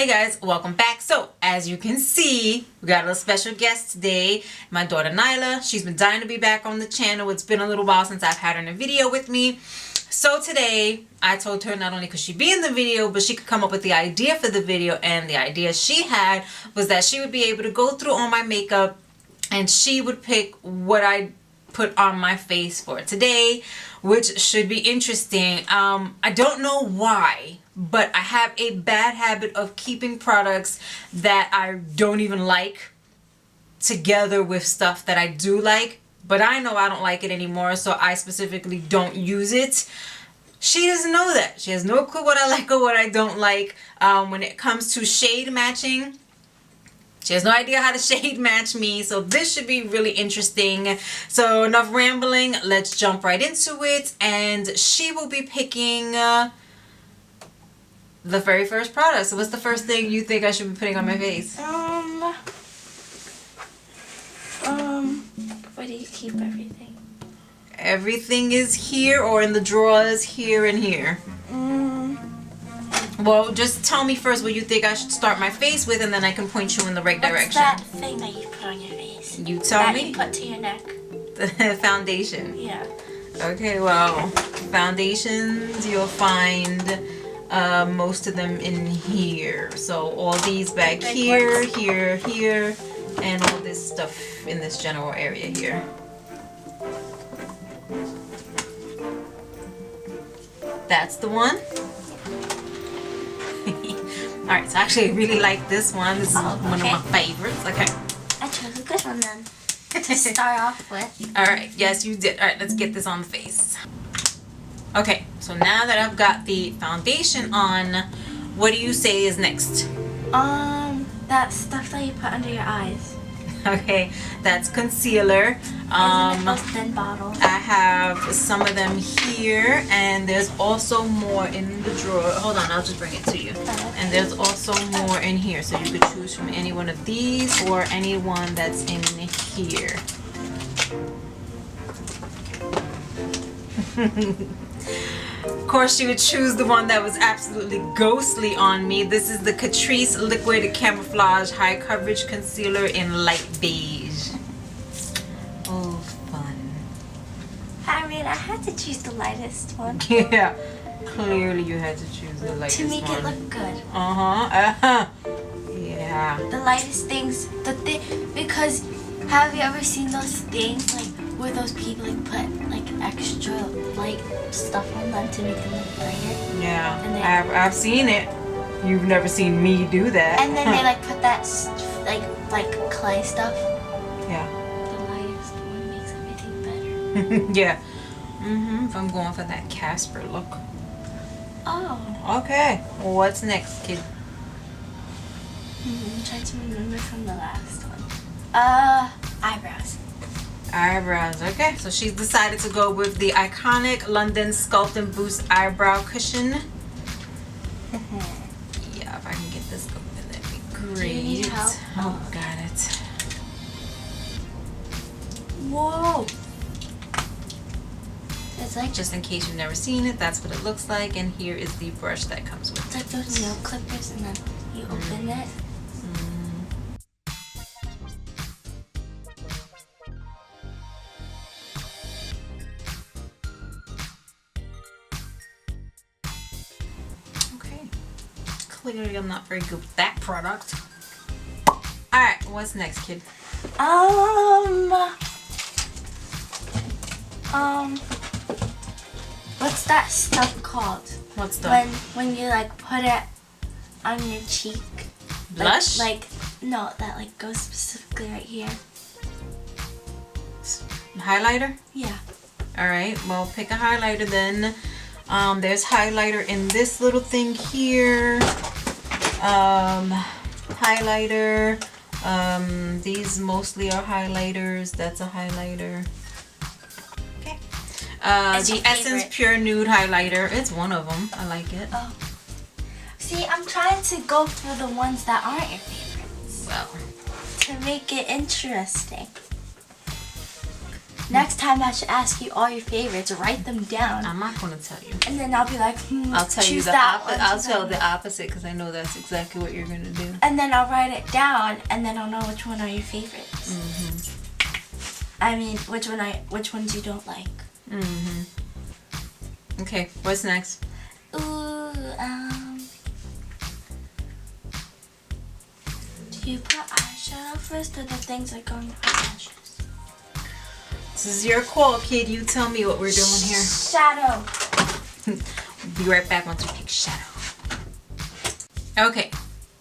Hey guys, welcome back. So as you can see, we got a special guest today, my daughter Nyla. She's been dying to be back on the channel. It's been a little while since I've had her in a video with me. So today I told her not only could she be in the video, but she could come up with the idea for the video. And the idea she had was that she would be able to go through all my makeup and she would pick what I put on my face for today, which should be interesting. I don't know why, but I have a bad habit of keeping products that I don't even like together with stuff that I do like, but I know I don't like it anymore, so I specifically don't use it. She doesn't know that. She has no clue what I like or what I don't like. When it comes to shade matching, she has no idea how to shade match me, so this should be really interesting. So enough rambling, let's jump right into it, and she will be picking the very first product. So what's the first thing you think I should be putting on my face? Where do you keep everything? Everything is here, or in the drawers here and here. Well, just tell me first what you think I should start my face with, and then I can point you in the right direction. What's that thing that you put on your face? You tell me. That you put to your neck. The foundation. Yeah. Okay, well, foundations, you'll find most of them in here. So all these back here, here, here, and all this stuff in this general area here. That's the one. Alright, so actually I really like this one. This is one of my favorites. Okay. I chose a good one then to start off with. Alright, yes you did. Alright, let's get this on the face. Okay, so now that I've got the foundation on, what do you say is next? That stuff that you put under your eyes. Okay, that's concealer. Isn't it those thin bottles? I have some of them here, and there's also more in the drawer. Hold on, I'll just bring it to you. And there's also more in here, so you could choose from any one of these or any one that's in here. Of course, she would choose the one that was absolutely ghostly on me. This is the Catrice Liquid Camouflage High Coverage Concealer in light beige. Oh, fun. I mean, I had to choose the lightest one. Yeah, clearly you had to choose the lightest one. To make it look good. Yeah. The lightest things, because have you ever seen those things like where those people like put like extra light stuff on them to make them look brighter? Yeah, I've seen it. You've never seen me do that. And then they like put that like clay stuff. Yeah. The lightest one makes everything better. Yeah. If I'm going for that Casper look. Oh. Okay. What's next, kid? I'm trying to remember from the last one. Eyebrows. Eyebrows. Okay. So she's decided to go with the iconic London Sculpt and Boost Eyebrow Cushion. Yeah, if I can get this going, that'd be great. Do you need help? Oh, got it. Whoa. It's like Just in case you've never seen it, that's what it looks like. And here is the brush that comes with it's like those nail clippers, and then you open it. Clearly I'm not very good with that product. Alright, what's next, kid? What's that stuff called? What's the when you like put it on your cheek? Blush? No, that like goes specifically right here. Highlighter? Yeah. Alright, well pick a highlighter then. There's highlighter in this little thing here. Highlighter. These mostly are highlighters. That's a highlighter. Okay. The Essence Pure Nude highlighter. It's one of them. I like it. Oh. See, I'm trying to go for the ones that aren't your favorites. Well. To make it interesting. Next time I should ask you all your favorites. Write them down. I'm not gonna tell you. And then I'll be like, I'll tell you choose the that opposite. one. I'll tell the opposite because I know that's exactly what you're gonna do. And then I'll write it down, and then I'll know which one are your favorites. I mean, which ones you don't like. Okay, what's next? Ooh, do you put eyeshadow first, or the things that go on your eyelashes? This is your call, kid. You tell me what we're doing here. Shadow. We'll be right back once we pick shadow. Okay,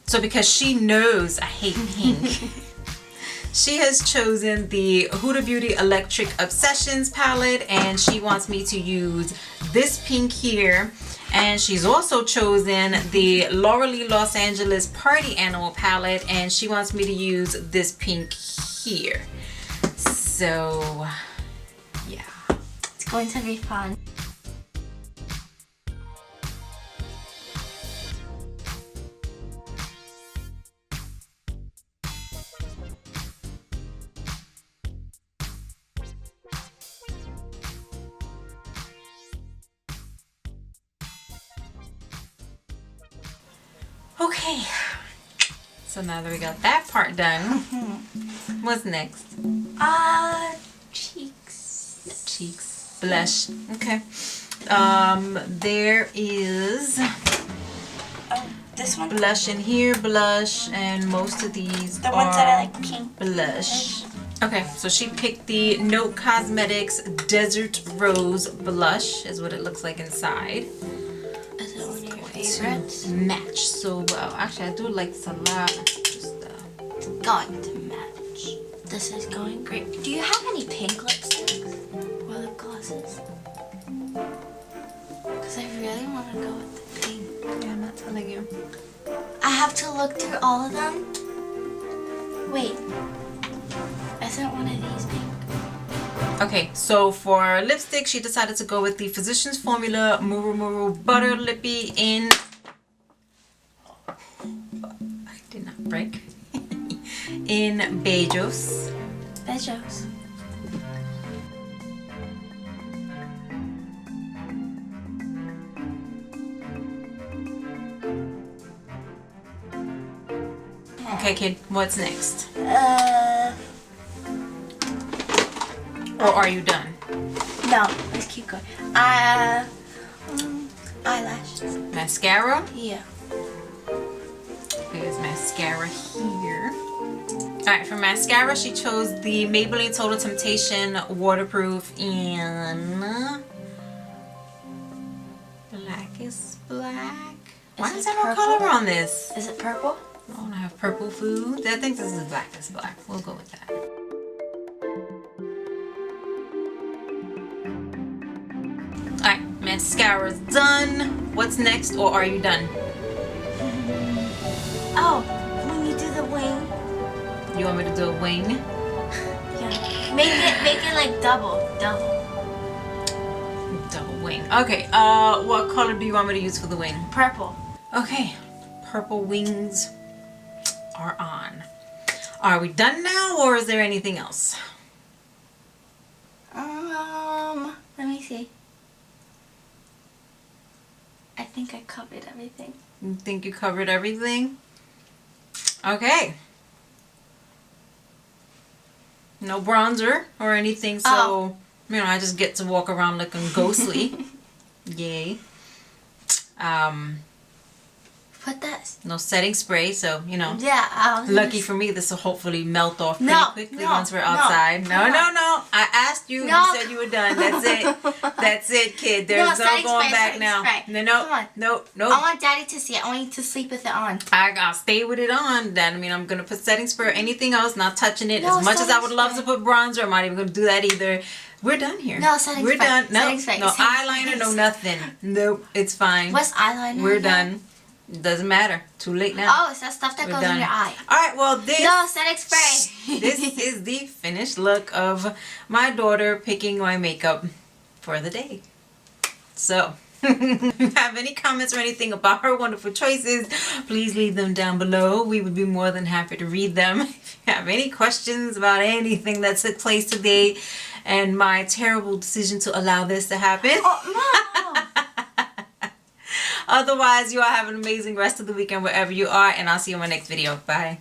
so because she knows I hate pink, she has chosen the Huda Beauty Electric Obsessions palette, and she wants me to use this pink here. And she's also chosen the Laura Lee Los Angeles Party Animal palette, and she wants me to use this pink here. So, yeah. It's going to be fun. Okay. So now that we got that part done, what's next? Cheeks. Cheeks. Blush. Okay. There is This one? blush in here, blush, and most of these The are ones that are like pink. blush. Okay, so she picked the Note Cosmetics Desert Rose Blush, is what it looks like inside. Is it one of your To favorites? match so well. Actually, I do like this a lot. Just, Going to match. This is going great. Do you have any pink lipsticks or lip glosses? Because I really want to go with the pink. yeah, I'm not telling you. I have to look through all of them. Wait. Isn't one of these pink? Okay, so for lipstick, she decided to go with the Physicians Formula Muru Muru Butter Lippy in... I did not break. In Beijos. Beijos. Okay, kid, what's next? No, Or are you done? let's keep going. Eyelashes. Mascara? Yeah. There's mascara here. Alright, for mascara, she chose the Maybelline Total Temptation Waterproof in Blackest Black. Why Is is it there no purple? color on this? Is it purple? I don't have purple food. I think this is Blackest Black. We'll go with that. Alright, mascara's done. What's next, or are you done? Oh, when you do the wing. You want me to do a wing? Yeah. Make it like double. Double wing. Okay, what color do you want me to use for the wing? Purple. Okay, purple wings are on. Are we done now, or is there anything else? Let me see. I think I covered everything. You think you covered everything? Okay. No bronzer or anything, so you know, I just get to walk around looking ghostly. Yay. Put this. No setting spray, so you know. Yeah. Lucky for me, this will hopefully melt off pretty quickly no, once we're no, outside. No. I asked you. No. You said you were done. That's it. That's it, kid. There's no setting going spray, back setting now. spray. No. Come on. No. I want Daddy to see it. I want you to sleep with it on. I'll stay with it on. That I mean, I'm gonna put setting spray or anything else. Not touching it. No, As much as I would setting love to spray. put bronzer, I'm not even gonna do that either. We're done here. No, setting We're spray. done. No, Setting spray. no Setting eyeliner. spray. No nothing. Nope. It's fine. What's eyeliner? We're again? done. Doesn't matter. Too late now. Oh, it's that stuff that We're goes done. in your eye. All right. Well, this. No, setting spray. This is the finished look of my daughter picking my makeup for the day. So, if you have any comments or anything about her wonderful choices, please leave them down below. We would be more than happy to read them. If you have any questions about anything that took place today, and my terrible decision to allow this to happen. Oh, Mom! Otherwise, you all have an amazing rest of the weekend wherever you are, and I'll see you in my next video. Bye.